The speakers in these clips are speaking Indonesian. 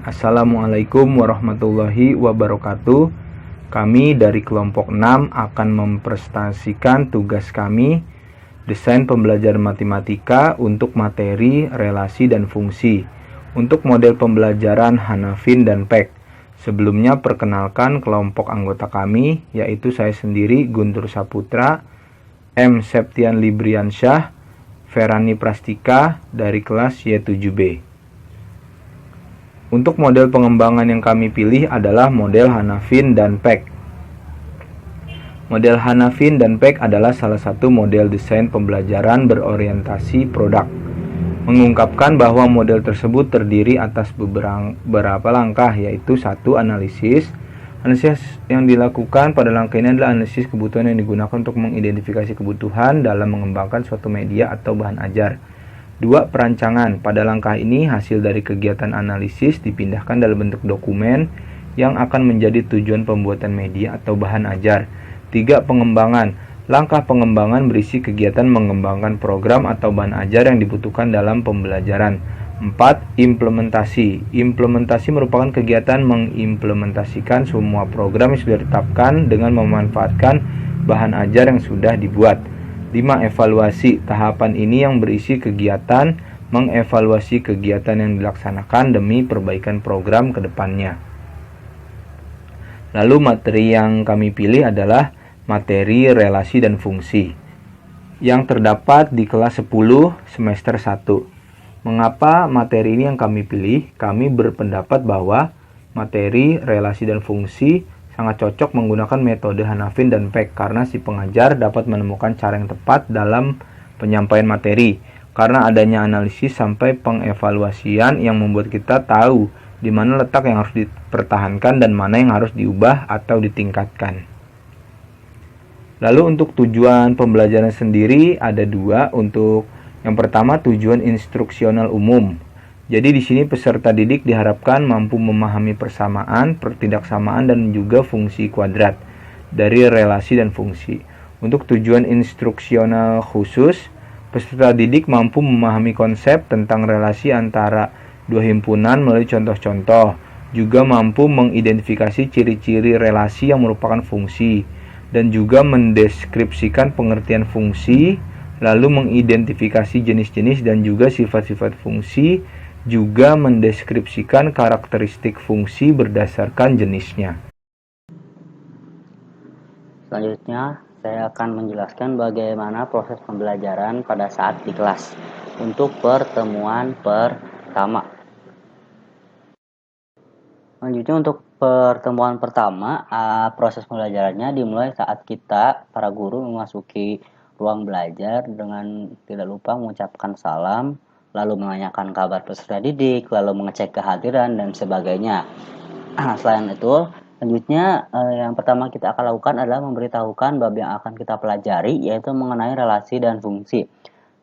Assalamualaikum warahmatullahi wabarakatuh. Kami dari kelompok 6 akan mempresentasikan tugas kami desain pembelajaran matematika untuk materi, relasi, dan fungsi untuk model pembelajaran Hanafin dan Peck. Sebelumnya perkenalkan kelompok anggota kami, yaitu saya sendiri Guntur Saputra, M. Septian Libriansyah, Ferani Prastika dari kelas Y7B. Untuk model pengembangan yang kami pilih adalah model Hanafin dan Peck. Model Hanafin dan Peck adalah salah satu model desain pembelajaran berorientasi produk. Mengungkapkan bahwa model tersebut terdiri atas beberapa langkah, yaitu 1. Analisis. Analisis yang dilakukan pada langkah ini adalah analisis kebutuhan yang digunakan untuk mengidentifikasi kebutuhan dalam mengembangkan suatu media atau bahan ajar. 2. Perancangan. Pada langkah ini, hasil dari kegiatan analisis dipindahkan dalam bentuk dokumen yang akan menjadi tujuan pembuatan media atau bahan ajar. 3. Pengembangan. Langkah pengembangan berisi kegiatan mengembangkan program atau bahan ajar yang dibutuhkan dalam pembelajaran. 4. Implementasi. Implementasi merupakan kegiatan mengimplementasikan semua program yang sudah ditetapkan dengan memanfaatkan bahan ajar yang sudah dibuat. 5. Evaluasi. Tahapan ini yang berisi kegiatan mengevaluasi kegiatan yang dilaksanakan demi perbaikan program ke depannya. Lalu materi yang kami pilih adalah materi, relasi, dan fungsi yang terdapat di kelas 10 semester 1. Mengapa materi ini yang kami pilih? Kami berpendapat bahwa materi, relasi, dan fungsi sangat cocok menggunakan metode Hanafin dan Peck karena si pengajar dapat menemukan cara yang tepat dalam penyampaian materi. Karena adanya analisis sampai pengevaluasian yang membuat kita tahu di mana letak yang harus dipertahankan dan mana yang harus diubah atau ditingkatkan. Lalu untuk tujuan pembelajaran sendiri ada 2. Untuk yang pertama, tujuan instruksional umum. Jadi di sini peserta didik diharapkan mampu memahami persamaan, pertidaksamaan, dan juga fungsi kuadrat dari relasi dan fungsi. Untuk tujuan instruksional khusus, peserta didik mampu memahami konsep tentang relasi antara dua himpunan melalui contoh-contoh, juga mampu mengidentifikasi ciri-ciri relasi yang merupakan fungsi, dan juga mendeskripsikan pengertian fungsi, lalu mengidentifikasi jenis-jenis dan juga sifat-sifat fungsi, juga mendeskripsikan karakteristik fungsi berdasarkan jenisnya. Selanjutnya, saya akan menjelaskan bagaimana proses pembelajaran pada saat di kelas untuk pertemuan pertama. Selanjutnya, untuk pertemuan pertama, proses pembelajarannya dimulai saat kita, para guru, memasuki ruang belajar dengan tidak lupa mengucapkan salam, lalu menanyakan kabar peserta didik, lalu mengecek kehadiran, dan sebagainya. Selain itu, selanjutnya yang pertama kita akan lakukan adalah memberitahukan bab yang akan kita pelajari, yaitu mengenai relasi dan fungsi.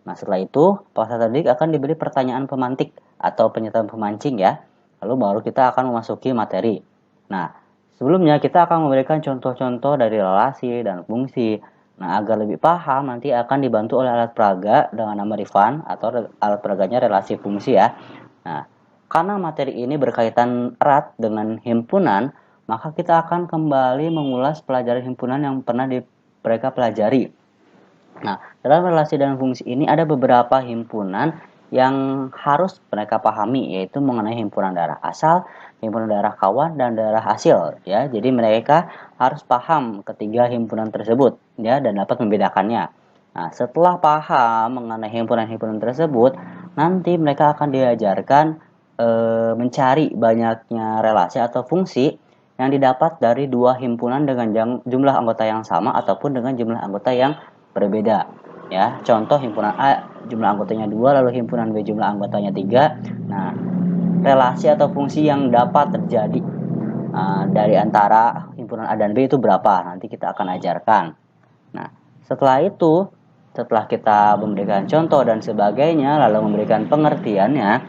Nah, setelah itu, peserta didik akan diberi pertanyaan pemantik atau pernyataan pemancing ya. Lalu baru kita akan memasuki materi. Nah, sebelumnya kita akan memberikan contoh-contoh dari relasi dan fungsi. Nah, agar lebih paham, nanti akan dibantu oleh alat peraga dengan nama Rifan, atau alat peraganya relasi fungsi ya. Nah, karena materi ini berkaitan erat dengan himpunan, maka kita akan kembali mengulas pelajaran himpunan yang pernah mereka pelajari. Nah, dalam relasi dan fungsi ini ada beberapa himpunan yang harus mereka pahami, yaitu mengenai himpunan darah asal, himpunan darah kawan, dan darah hasil ya. Jadi mereka harus paham ketiga himpunan tersebut ya, dan dapat membedakannya. Nah, setelah paham mengenai himpunan-himpunan tersebut, nanti mereka akan diajarkan mencari banyaknya relasi atau fungsi yang didapat dari dua himpunan dengan jumlah anggota yang sama ataupun dengan jumlah anggota yang berbeda ya. Contoh, himpunan A jumlah anggotanya 2, lalu himpunan B jumlah anggotanya 3. Nah, relasi atau fungsi yang dapat terjadi dari antara himpunan A dan B itu berapa, nanti kita akan ajarkan. Nah, setelah itu, setelah kita memberikan contoh dan sebagainya, lalu memberikan pengertiannya,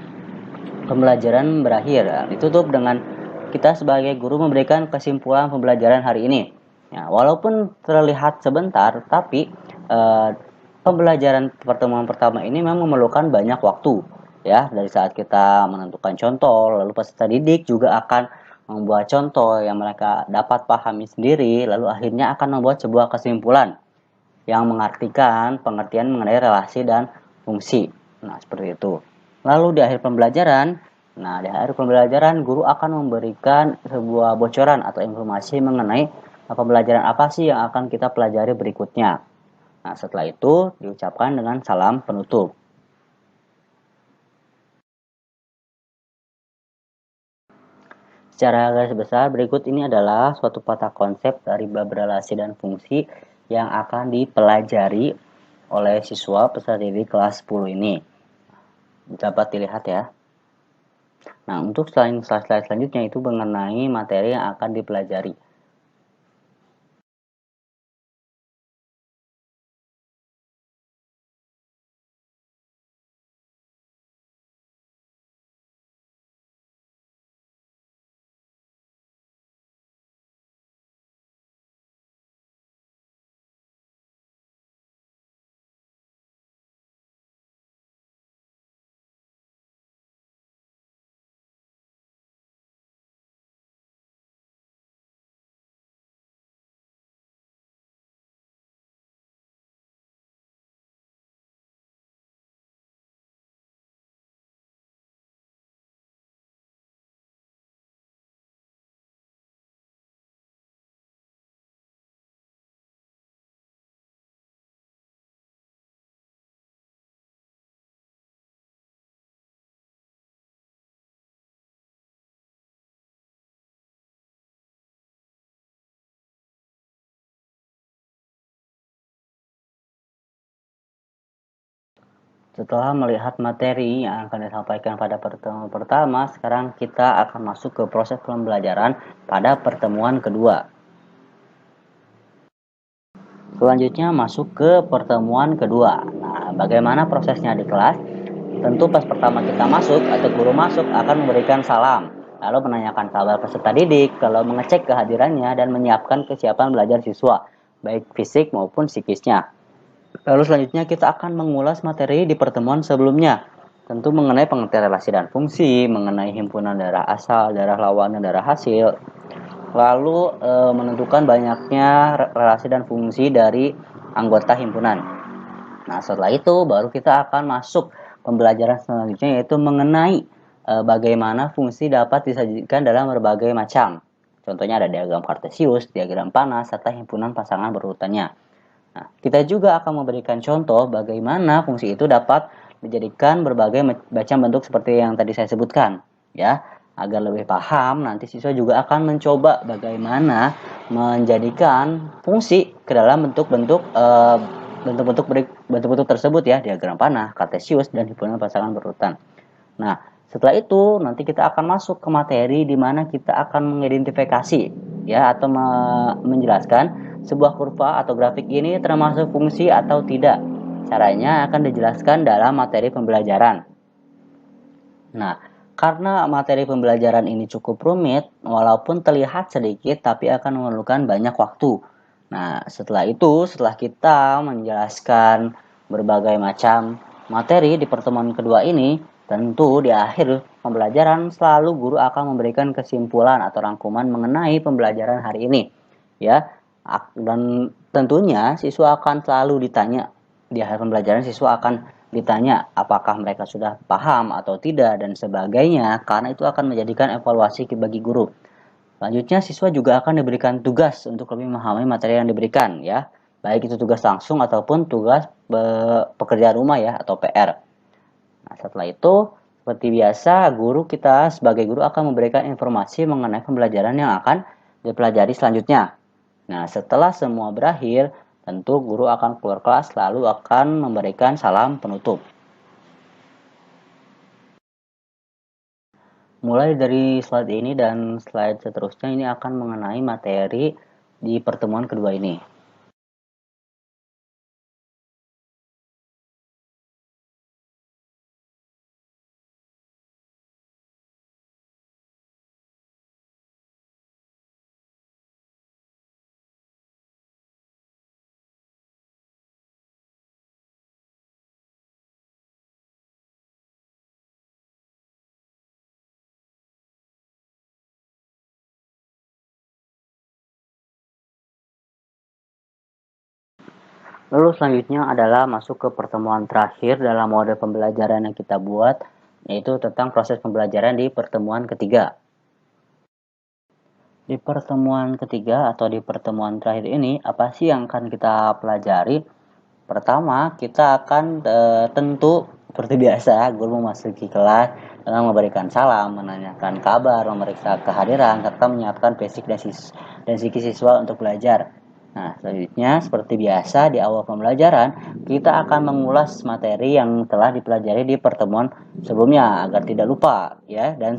pembelajaran berakhir. Ditutup dengan kita sebagai guru memberikan kesimpulan pembelajaran hari ini. Ya, walaupun terlihat sebentar, tapi pembelajaran pertemuan pertama ini memang memerlukan banyak waktu ya. Dari saat kita menentukan contoh, lalu peserta didik juga akan membuat contoh yang mereka dapat pahami sendiri, lalu akhirnya akan membuat sebuah kesimpulan yang mengartikan pengertian mengenai relasi dan fungsi. Nah, seperti itu. Lalu di akhir pembelajaran guru akan memberikan sebuah bocoran atau informasi mengenai pembelajaran apa sih yang akan kita pelajari berikutnya. Nah, setelah itu diucapkan dengan salam penutup. Secara garis besar, berikut ini adalah suatu patah konsep dari bab relasi dan fungsi yang akan dipelajari oleh siswa peserta didik kelas 10 ini. Dapat dilihat ya. Nah, untuk slide selanjutnya itu mengenai materi yang akan dipelajari. Setelah melihat materi yang akan disampaikan pada pertemuan pertama, sekarang kita akan masuk ke proses pembelajaran pada pertemuan kedua. Selanjutnya masuk ke pertemuan kedua. Nah, bagaimana prosesnya di kelas? Tentu pas pertama kita masuk atau guru masuk akan memberikan salam, lalu menanyakan kabar peserta didik, kalau mengecek kehadirannya dan menyiapkan kesiapan belajar siswa, baik fisik maupun psikisnya. Lalu selanjutnya kita akan mengulas materi di pertemuan sebelumnya, tentu mengenai pengertian relasi dan fungsi, mengenai himpunan darah asal, darah lawan, dan darah hasil. Lalu menentukan banyaknya relasi dan fungsi dari anggota himpunan. Nah, setelah itu baru kita akan masuk pembelajaran selanjutnya, yaitu mengenai bagaimana fungsi dapat disajikan dalam berbagai macam. Contohnya ada diagram kartesius, diagram panas, serta himpunan pasangan berurutannya. Nah, kita juga akan memberikan contoh bagaimana fungsi itu dapat dijadikan berbagai macam bentuk seperti yang tadi saya sebutkan, ya. Agar lebih paham, nanti siswa juga akan mencoba bagaimana menjadikan fungsi ke dalam bentuk-bentuk tersebut, ya, diagram panah, kartesius, dan himpunan pasangan berurutan. Nah, setelah itu nanti kita akan masuk ke materi di mana kita akan mengidentifikasi, ya, atau menjelaskan sebuah kurva atau grafik ini termasuk fungsi atau tidak. Caranya akan dijelaskan dalam materi pembelajaran. Nah, karena materi pembelajaran ini cukup rumit, walaupun terlihat sedikit tapi akan memerlukan banyak waktu. Nah, setelah kita menjelaskan berbagai macam materi di pertemuan kedua ini, tentu di akhir pembelajaran selalu guru akan memberikan kesimpulan atau rangkuman mengenai pembelajaran hari ini. Ya, dan tentunya siswa akan selalu ditanya di akhir pembelajaran, siswa akan ditanya apakah mereka sudah paham atau tidak dan sebagainya, karena itu akan menjadikan evaluasi bagi guru. Selanjutnya siswa juga akan diberikan tugas untuk lebih memahami materi yang diberikan, ya, baik itu tugas langsung ataupun tugas pekerjaan rumah, ya, atau PR. Nah, setelah itu seperti biasa kita sebagai guru akan memberikan informasi mengenai pembelajaran yang akan dipelajari selanjutnya. Nah, setelah semua berakhir, tentu guru akan keluar kelas lalu akan memberikan salam penutup. Mulai dari slide ini dan slide seterusnya ini akan mengenai materi di pertemuan kedua ini. Lalu selanjutnya adalah masuk ke pertemuan terakhir dalam mode pembelajaran yang kita buat, yaitu tentang proses pembelajaran di pertemuan ketiga. Di pertemuan ketiga atau di pertemuan terakhir ini, apa sih yang akan kita pelajari? Pertama, kita akan tentu seperti biasa, guru memasuki kelas dengan memberikan salam, menanyakan kabar, memeriksa kehadiran, serta menyiapkan basic dan psikis siswa untuk belajar. Nah, selanjutnya seperti biasa di awal pembelajaran, kita akan mengulas materi yang telah dipelajari di pertemuan sebelumnya agar tidak lupa, ya. Dan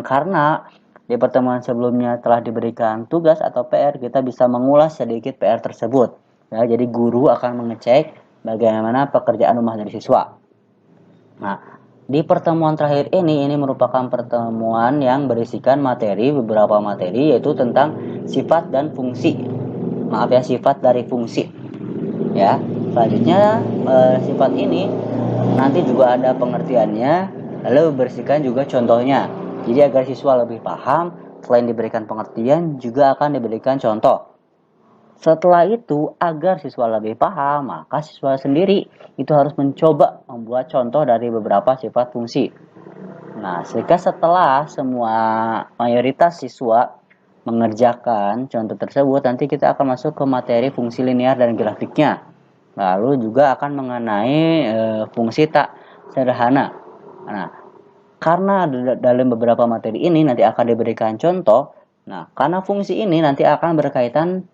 karena di pertemuan sebelumnya telah diberikan tugas atau PR, kita bisa mengulas sedikit PR tersebut. Ya, jadi guru akan mengecek bagaimana pekerjaan rumah dari siswa. Nah, di pertemuan terakhir ini merupakan pertemuan yang berisikan beberapa materi, yaitu tentang sifat dan fungsi. Maaf ya, sifat dari fungsi. Ya, selanjutnya sifat ini nanti juga ada pengertiannya, lalu berisikan juga contohnya. Jadi agar siswa lebih paham, selain diberikan pengertian, juga akan diberikan contoh. Setelah itu, agar siswa lebih paham, maka siswa sendiri itu harus mencoba membuat contoh dari beberapa sifat fungsi. Nah, sehingga setelah semua mayoritas siswa mengerjakan contoh tersebut, nanti kita akan masuk ke materi fungsi linear dan grafiknya. Lalu juga akan mengenai fungsi tak sederhana. Nah, karena dalam beberapa materi ini nanti akan diberikan contoh. Nah, karena fungsi ini nanti akan berkaitan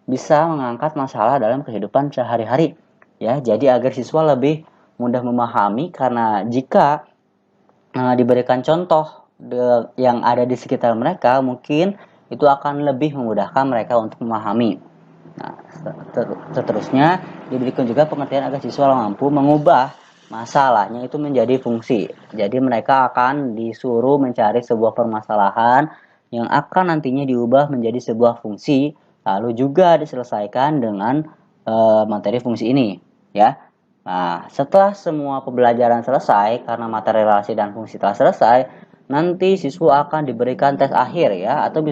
bisa mengangkat masalah dalam kehidupan sehari-hari. Ya, jadi agar siswa lebih mudah memahami, karena jika diberikan contoh yang ada di sekitar mereka, mungkin itu akan lebih memudahkan mereka untuk memahami. Nah, seterusnya diberikan juga pengertian agar siswa mampu mengubah masalahnya itu menjadi fungsi. Jadi mereka akan disuruh mencari sebuah permasalahan yang akan nantinya diubah menjadi sebuah fungsi, lalu juga diselesaikan dengan materi fungsi ini, ya. Nah, setelah semua pembelajaran selesai, karena materi relasi dan fungsi telah selesai, nanti siswa akan diberikan tes akhir, ya, atau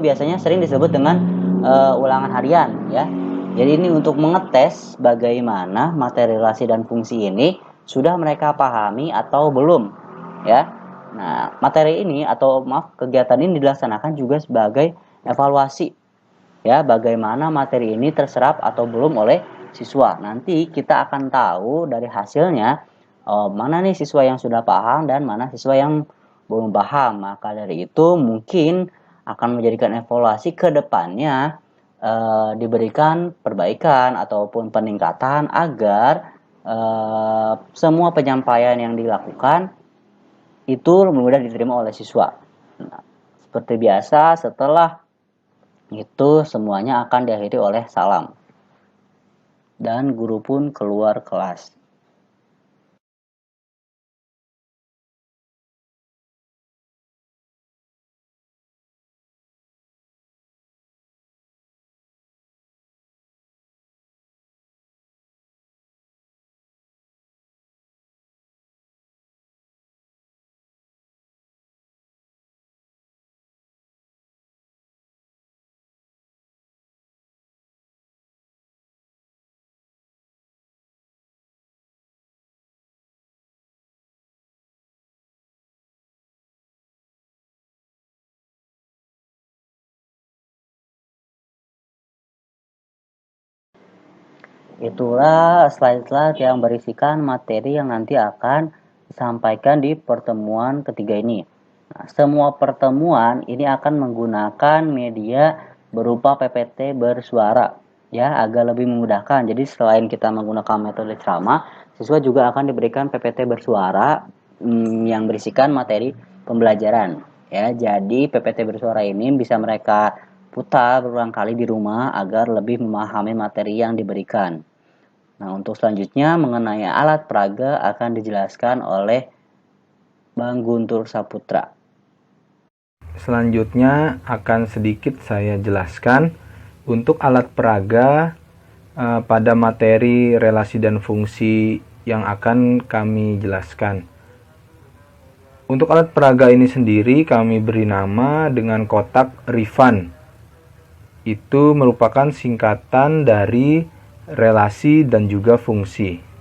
biasanya sering disebut dengan ulangan harian, ya. Jadi ini untuk mengetes bagaimana materi relasi dan fungsi ini sudah mereka pahami atau belum, ya. Nah, kegiatan ini dilaksanakan juga sebagai evaluasi, ya, bagaimana materi ini terserap atau belum oleh siswa. Nanti kita akan tahu dari hasilnya mana nih siswa yang sudah paham dan mana siswa yang belum paham. Maka dari itu mungkin akan menjadikan evaluasi ke depannya diberikan perbaikan ataupun peningkatan agar semua penyampaian yang dilakukan itu mudah diterima oleh siswa. Nah, seperti biasa, setelah itu semuanya akan diakhiri oleh salam dan guru pun keluar kelas. Itulah slide-slide yang berisikan materi yang nanti akan disampaikan di pertemuan ketiga ini. Nah, semua pertemuan ini akan menggunakan media berupa PPT bersuara, ya, agar lebih memudahkan. Jadi selain kita menggunakan metode ceramah, siswa juga akan diberikan PPT bersuara yang berisikan materi pembelajaran, ya. Jadi PPT bersuara ini bisa mereka putar berulang kali di rumah agar lebih memahami materi yang diberikan. Nah, untuk selanjutnya mengenai alat peraga akan dijelaskan oleh Bang Guntur Saputra. Selanjutnya akan sedikit saya jelaskan untuk alat peraga pada materi relasi dan fungsi yang akan kami jelaskan. Untuk alat peraga ini sendiri kami beri nama dengan kotak Rifan. Itu merupakan singkatan dari relasi dan juga fungsi.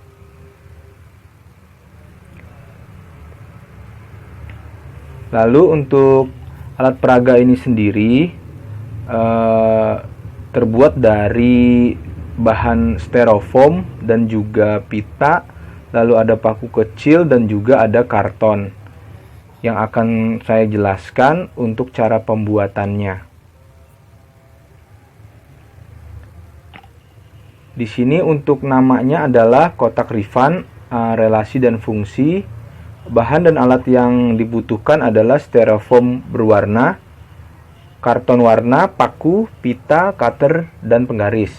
Lalu untuk alat peraga ini sendiri terbuat dari bahan styrofoam dan juga pita, lalu ada paku kecil dan juga ada karton yang akan saya jelaskan untuk cara pembuatannya. Di sini untuk namanya adalah kotak Rifan, relasi dan fungsi. Bahan dan alat yang dibutuhkan adalah styrofoam berwarna, karton warna, paku, pita, cutter, dan penggaris.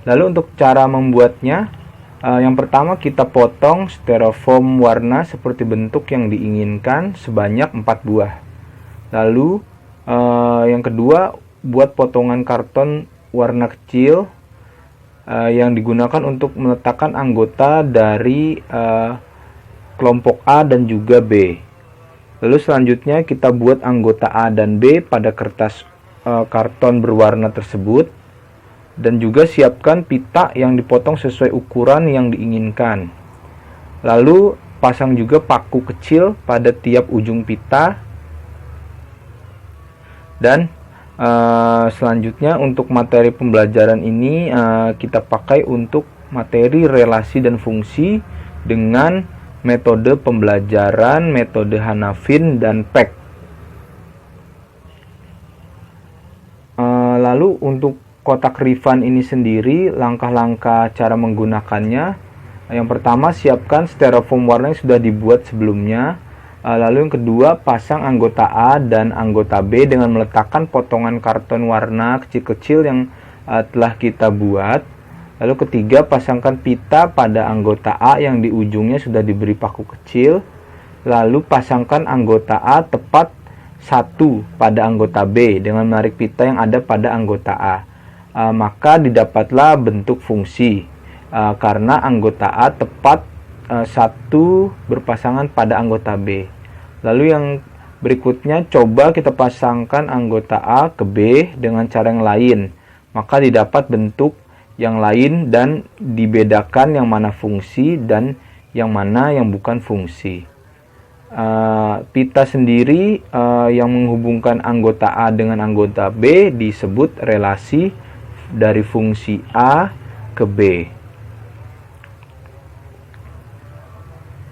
Lalu untuk cara membuatnya, yang pertama kita potong styrofoam warna seperti bentuk yang diinginkan sebanyak 4 buah. Lalu yang kedua, buat potongan karton warna kecil yang digunakan untuk meletakkan anggota dari kelompok A dan juga B. Lalu selanjutnya kita buat anggota A dan B pada kertas karton berwarna tersebut, dan juga siapkan pita yang dipotong sesuai ukuran yang diinginkan. Lalu pasang juga paku kecil pada tiap ujung pita. Dan selanjutnya untuk materi pembelajaran ini kita pakai untuk materi relasi dan fungsi dengan metode pembelajaran, metode Hanafin dan Peck. Lalu untuk kotak Rifan ini sendiri, langkah-langkah cara menggunakannya. Yang pertama, siapkan styrofoam warna yang sudah dibuat sebelumnya. Lalu yang kedua, pasang anggota A dan anggota B dengan meletakkan potongan karton warna kecil-kecil yang telah kita buat. Lalu ketiga, pasangkan pita pada anggota A yang di ujungnya sudah diberi paku kecil. Lalu pasangkan anggota A tepat satu pada anggota B dengan menarik pita yang ada pada anggota A. Maka didapatlah bentuk fungsi karena anggota A tepat satu berpasangan pada anggota B. Lalu yang berikutnya, coba kita pasangkan anggota A ke B dengan cara yang lain. Maka didapat bentuk yang lain dan dibedakan yang mana fungsi dan yang mana yang bukan fungsi. Pita sendiri yang menghubungkan anggota A dengan anggota B disebut relasi dari fungsi A ke B.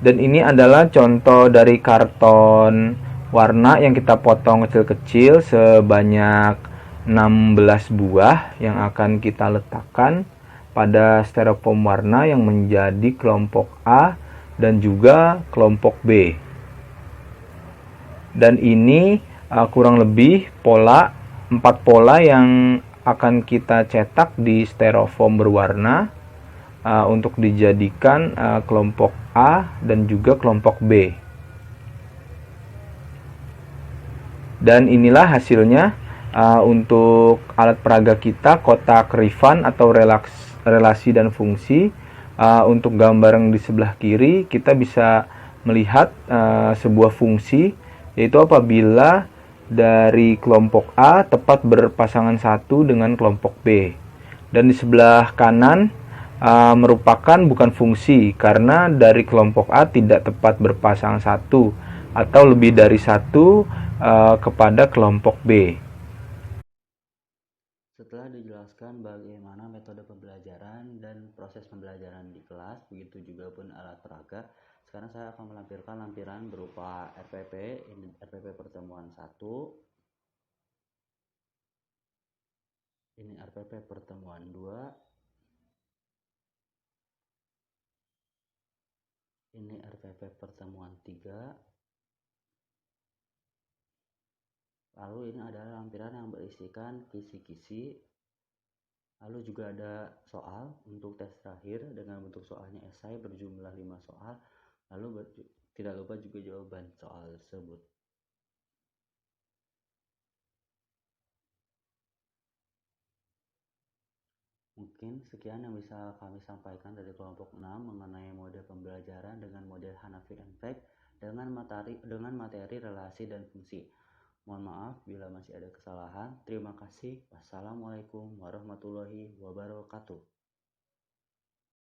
Dan ini adalah contoh dari karton warna yang kita potong kecil-kecil sebanyak 16 buah yang akan kita letakkan pada styrofoam warna yang menjadi kelompok A dan juga kelompok B. Dan ini kurang lebih 4 pola yang akan kita cetak di styrofoam berwarna untuk dijadikan kelompok A dan juga kelompok B. Dan inilah hasilnya untuk alat peraga kita, kotak Rifan atau relasi dan fungsi. Untuk gambar yang di sebelah kiri, kita bisa melihat sebuah fungsi, yaitu apabila dari kelompok A tepat berpasangan satu dengan kelompok B. Dan di sebelah kanan merupakan bukan fungsi karena dari kelompok A tidak tepat berpasangan satu atau lebih dari satu kepada kelompok B. Setelah dijelaskan bagaimana metode pembelajaran dan proses pembelajaran di kelas, begitu juga pun alat peraga, sekarang saya akan melampirkan lampiran berupa RPP, ini RPP pertemuan 1, ini RPP pertemuan 2, ini RPP pertemuan 3, lalu ini adalah lampiran yang berisikan kisi-kisi, lalu juga ada soal untuk tes terakhir dengan bentuk soalnya esai berjumlah 5 soal, lalu tidak lupa juga jawaban soal tersebut. Mungkin sekian yang bisa kami sampaikan dari kelompok 6 mengenai model pembelajaran dengan model Hanafi and Peck dengan materi relasi dan fungsi. Mohon maaf bila masih ada kesalahan. Terima kasih. Wassalamualaikum warahmatullahi wabarakatuh.